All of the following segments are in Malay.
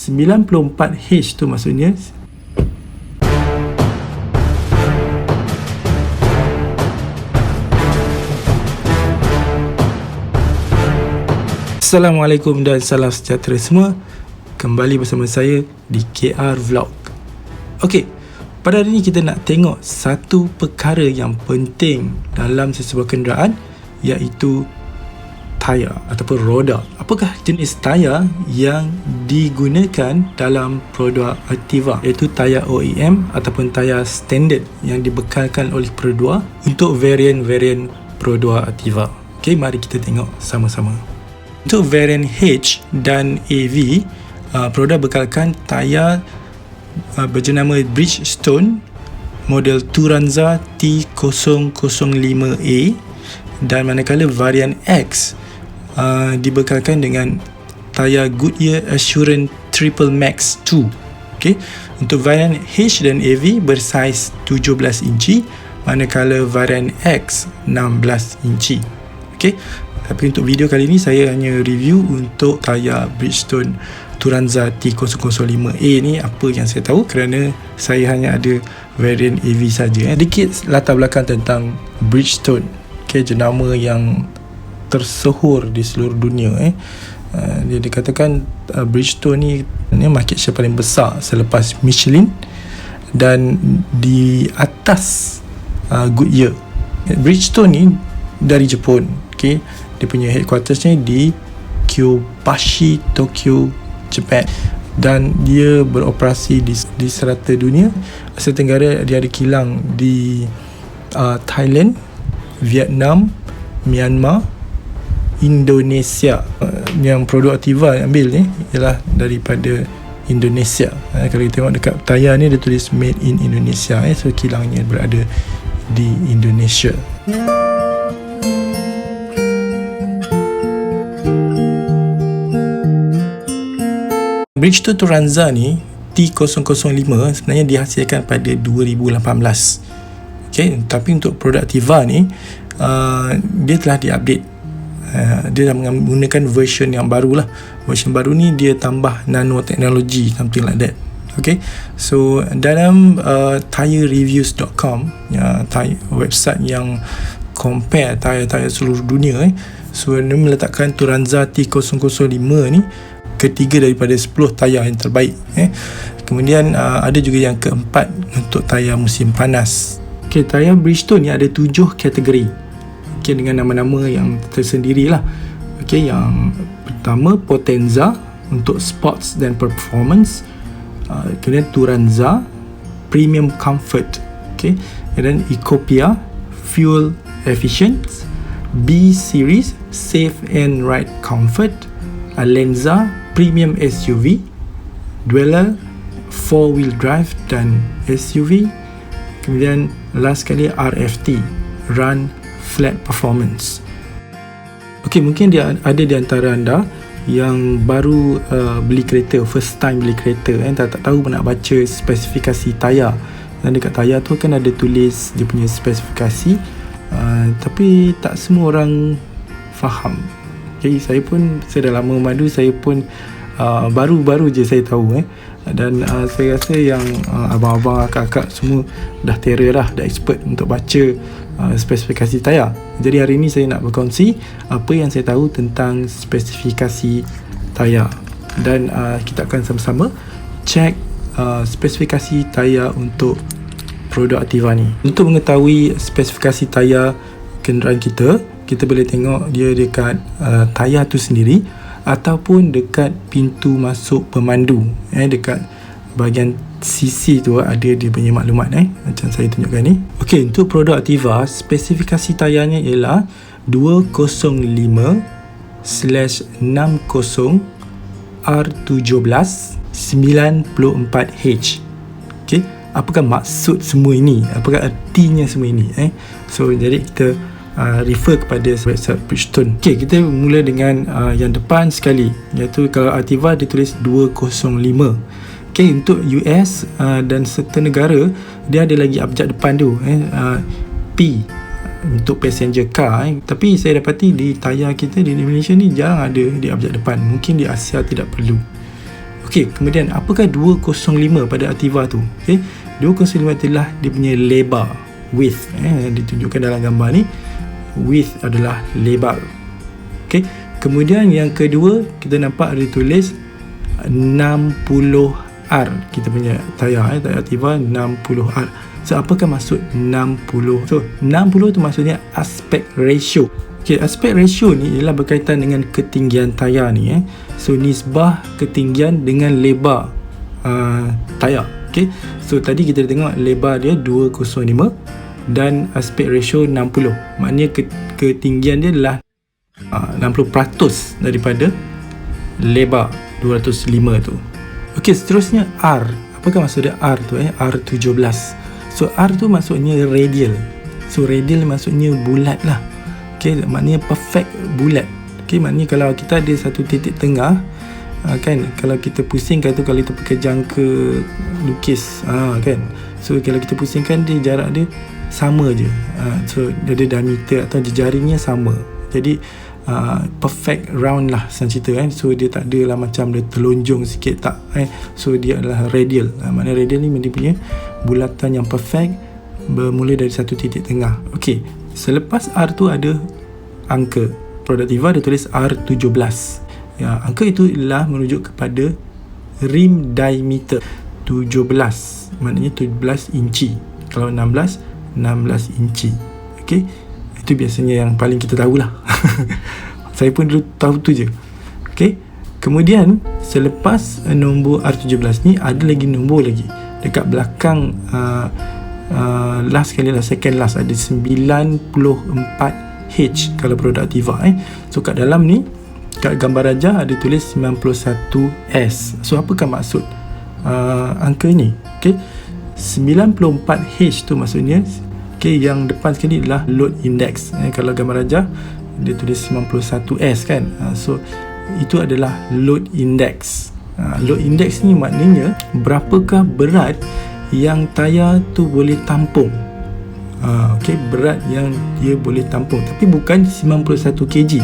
94H tu maksudnya Assalamualaikum dan salam sejahtera semua. Kembali bersama saya di KR Vlog. Okey, pada hari ini kita nak tengok satu perkara yang penting dalam sesebuah kenderaan, iaitu tayar ataupun roda. Apakah jenis tayar yang digunakan dalam produk Activa, iaitu tayar OEM ataupun tayar standard yang dibekalkan oleh Perodua untuk varian-varian produk Activa. Okey, mari kita tengok sama-sama. Untuk varian H dan AV, Perodua bekalkan tayar berjenama Bridgestone model Turanza T005A, dan manakala varian X dibekalkan dengan tayar Goodyear Assurance Triple Max 2. Okay. Untuk varian H dan AV bersaiz 17 inci, manakala varian X 16 inci. Okay. Tapi untuk video kali ini saya hanya review untuk tayar Bridgestone Turanza T005A ni, apa yang saya tahu, kerana saya hanya ada varian AV saja. Sedikit latar belakang tentang Bridgestone. Okay, jenama yang tersohor di seluruh dunia. Dia dikatakan Bridgestone ni market share paling besar selepas Michelin dan di atas Goodyear. Bridgestone ni dari Jepun. Okay, dia punya headquarters ni di Kyobashi, Tokyo, Jepun, dan dia beroperasi di serata dunia. Asia Tenggara dia ada kilang di Thailand, Vietnam, Myanmar, Indonesia. Yang produk Activa ambil ni ialah daripada Indonesia. Kalau kita tengok dekat tayar ni dia tulis made in Indonesia. So kilangnya berada di Indonesia. Bridgestone Turanza ni T005 sebenarnya dihasilkan pada 2018. Okay, tapi untuk produk Activa ni dia telah diupdate. Dia dah menggunakan version yang baru lah. Version baru ni dia tambah nanoteknologi, something like that. Okay, so dalam tirereviews.com, website yang compare tayar-tayar seluruh dunia, so dia meletakkan Turanza T005 ni ketiga daripada 10 tayar yang terbaik. Kemudian ada juga yang keempat untuk tayar musim panas. Okay, tayar Bridgestone ni ada 7 kategori. Okay, dengan nama-nama yang tersendiri lah. Okay, yang pertama Potenza untuk sports dan performance. Kemudian Turanza Premium Comfort. Okay, and then Ecopia Fuel Efficient. B Series Safe and Ride Comfort. Alenza Premium SUV. Dweller 4-wheel drive dan SUV. Kemudian last sekali RFT Run Flat Performance. Okey, mungkin dia ada di antara anda yang baru beli kereta, first time beli kereta, tak tahu nak baca spesifikasi tayar. Dan dekat tayar tu kan ada tulis dia punya spesifikasi, tapi tak semua orang faham. Okay, saya dah lama madu, saya pun baru-baru je saya tahu. Dan saya rasa yang abang-abang, akak-akak semua dah terror dah, dah expert untuk baca spesifikasi tayar. Jadi hari ini saya nak berkongsi apa yang saya tahu tentang spesifikasi tayar, dan kita akan sama-sama cek spesifikasi tayar untuk produk Activa ni. Untuk mengetahui spesifikasi tayar kenderaan kita boleh tengok dia dekat tayar tu sendiri ataupun dekat pintu masuk pemandu. Dekat bahagian sisi tu ada dia punya maklumat, macam saya tunjukkan ni. Okey, untuk produk Activa, spesifikasi tayarnya ialah 205/60R17 94H. Okey, apakah maksud semua ini? Apakah artinya semua ini? So jadi kita refer kepada website Bridgestone. Okey, kita mula dengan yang depan sekali, iaitu kalau Activa dia tulis 205. Okay, untuk US dan serta negara dia ada lagi abjad depan tu, P untuk passenger car. Tapi saya dapati di tayar kita di Malaysia ni jarang ada di abjad depan. Mungkin di Asia tidak perlu. Okey, kemudian apakah 205 pada Ativa tu? Okey, 205 itulah dia punya lebar, width, ditunjukkan dalam gambar ni. Width adalah lebar. Okey, kemudian yang kedua kita nampak ada tulis 60R. Kita punya tayar, tayar Ativa 60R. So apakah maksud 60? So 60 tu maksudnya aspect ratio. Okay, aspect ratio ni ialah berkaitan dengan ketinggian tayar ni. So nisbah ketinggian dengan lebar tayar. Okay, so tadi kita tengok lebar dia 205 dan aspect ratio 60. Maknanya ketinggian dia adalah 60% daripada lebar 205 tu. Okay, seterusnya R. Apakah maksud dia R tu? R17. So R tu maksudnya radial. So radial maksudnya bulat lah. Okay, maknanya perfect bulat. Okay, maknanya kalau kita ada satu titik tengah, kan, kalau kita pusingkan tu, kalau kita pakai jangka lukis, kan, so kalau kita pusingkan dia, jarak dia sama je. So dia ada diameter atau jaringnya sama. Jadi perfect round lah senang cerita, kan. So dia tak adalah macam dia telonjong sikit, tak, so dia adalah radial. Maknanya radial ni dia punya bulatan yang perfect, bermula dari satu titik tengah. Okey, selepas R tu ada angka. Produk Ativa dia tulis R17. Ya, angka itu ialah merujuk kepada rim diameter 17. Maknanya 17 inci. Kalau 16 inci. Okey, itu biasanya yang paling kita tahulah. Saya pun dulu tahu tu je. Okey, kemudian selepas nombor R17 ni ada lagi nombor lagi dekat belakang, last sekali lah, second last, ada 94H kalau produk Ativa. So kat dalam ni, kat gambar rajah ada tulis 91S. So apakah maksud angka ni? Okay, 94H tu maksudnya, okay, yang depan sekali adalah load index. Kalau gambar rajah dia tulis 91S, kan. So itu adalah load index. Load index ni maknanya berapakah berat yang tayar tu boleh tampung. Okey, berat yang dia boleh tampung, tapi bukan 91 kg.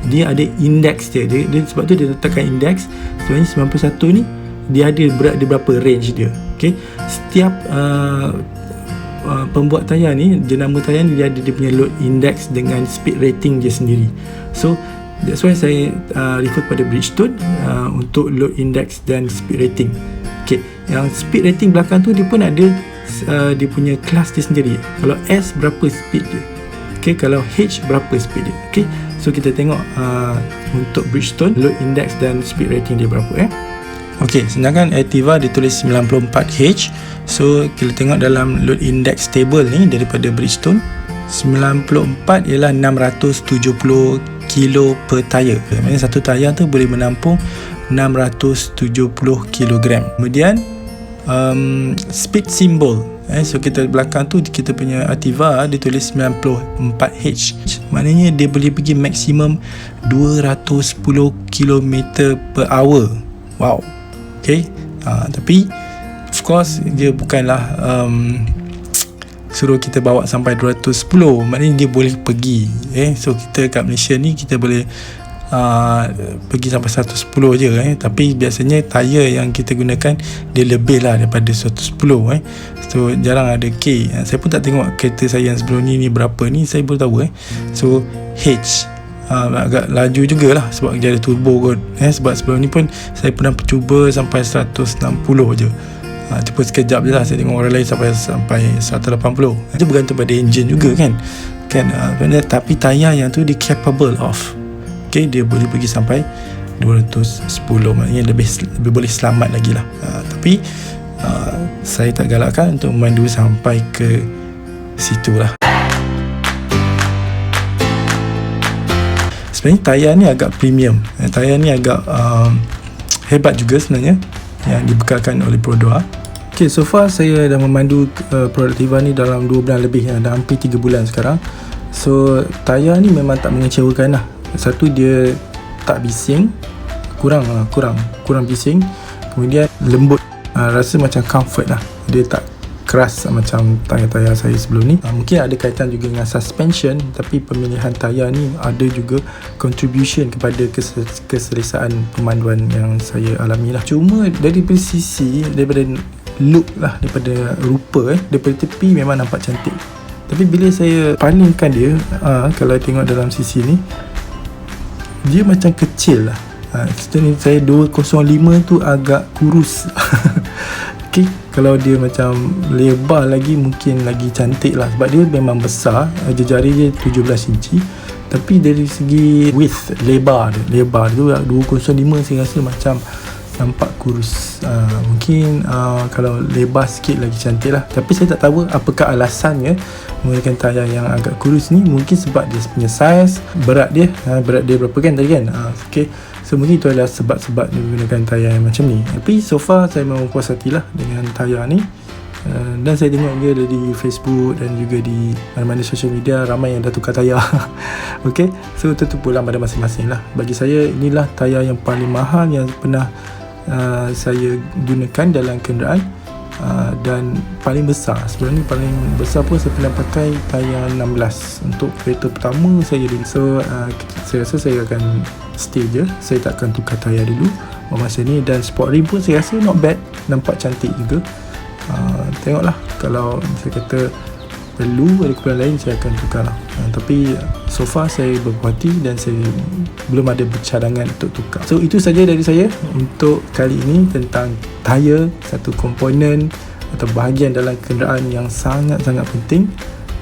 Dia ada indeks dia. Sebab tu dia letakkan indeks. Sebenarnya 91 ni dia ada berat dia berapa, range dia. Okey, setiap pembuat tayar ni, jenama tayar ni, dia ada dia punya load index dengan speed rating dia sendiri. So that's why saya refer pada Bridgestone untuk load index dan speed rating. Okay, yang speed rating belakang tu dia pun ada dia punya kelas dia sendiri. Kalau S berapa speed dia, okay, kalau H berapa speed dia. Okay, so kita tengok untuk Bridgestone load index dan speed rating dia berapa. Okay, sedangkan Ativa ditulis 94H. So kita tengok dalam load index table ni daripada Bridgestone, 94 ialah 670 kilo per tayar. Maksudnya satu tayar tu boleh menampung 670 kilogram. Kemudian speed symbol, so kita belakang tu kita punya Ativa dia tulis 94H. Maknanya dia boleh pergi maksimum 210 km per hour. Wow. Okay, tapi of course dia bukanlah suruh kita bawa sampai 210. Maknanya dia boleh pergi. So kita kat Malaysia ni kita boleh pergi sampai 110 je. Tapi biasanya tayar yang kita gunakan dia lebih lah daripada 110. So jarang ada K. Saya pun tak tengok kereta saya yang sebelum ni berapa ni, saya baru tahu. So H agak laju jugalah sebab dia ada turbo kot. Sebab sebelum ni pun saya pernah cuba sampai 160 je. Cuma sekejap je lah. Saya tengok orang lain sampai 180. Itu bergantung pada enjin juga, kan. Tapi tayar yang tu dia capable of, okay, dia boleh pergi sampai 210. Maknanya lebih boleh selamat lagi lah. Tapi saya tak galakkan untuk memandu sampai ke situ lah. Sebenarnya tayar ni agak premium. Tayar ni agak hebat juga sebenarnya, yang dibekalkan oleh Prodoa. Okay, so far saya dah memandu produk Ativa ni dalam 2 bulan lebih, dah hampir 3 bulan sekarang. So tayar ni memang tak mengecewakan lah. Satu, dia tak bising, kurang bising. Kemudian lembut, rasa macam comfort lah. Dia tak keras macam tayar-tayar saya sebelum ni. Mungkin ada kaitan juga dengan suspension, tapi pemilihan tayar ni ada juga contribution kepada keselesaan pemanduan yang saya alami lah. Cuma daripada sisi, daripada look lah, daripada rupa daripada tepi memang nampak cantik, tapi bila saya palingkan dia, kalau tengok dalam sisi ni, dia macam kecil lah. Saya 205 tu agak kurus. Okay, kalau dia macam lebar lagi mungkin lagi cantik lah, sebab dia memang besar, jari dia 17 inci, tapi dari segi width, lebar tu 205 saya rasa macam nampak kurus. Mungkin kalau lebar sikit lagi cantik lah, tapi saya tak tahu apakah alasannya menggunakan tayar yang agak kurus ni. Mungkin sebab dia punya saiz, berat dia berapa kan tadi kan. Okay, so mungkin itu adalah sebab-sebab dia menggunakan tayar yang macam ni. Tapi so far saya memang puas hatilah dengan tayar ni. Dan saya tengok dia di Facebook dan juga di mana-mana social media, ramai yang dah tukar tayar. Okay, so itu pulang pada masing-masing lah. Bagi saya, inilah tayar yang paling mahal yang pernah saya gunakan dalam kenderaan, dan paling besar. Sebenarnya paling besar pun saya pernah pakai tayar 16 untuk kereta pertama saya dulu. So saya rasa saya akan stay je, saya tak akan tukar tayar dulu masa ni. Dan sport rim pun saya rasa not bad, nampak cantik juga. Tengoklah, kalau saya kata perlu ada kekurangan lain, saya akan tukar lah. Tapi so far saya berpuas hati dan saya belum ada bercadangan untuk tukar. So itu saja dari saya untuk kali ini tentang tayar, satu komponen atau bahagian dalam kenderaan yang sangat-sangat penting.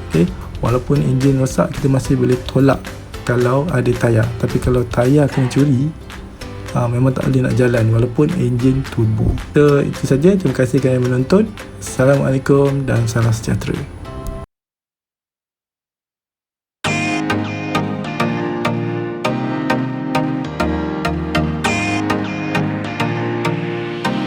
Okay, walaupun enjin rosak, kita masih boleh tolak kalau ada tayar. Tapi kalau tayar kena curi, memang tak boleh nak jalan walaupun enjin turbo. So itu saja, terima kasih kerana menonton. Assalamualaikum dan salam sejahtera.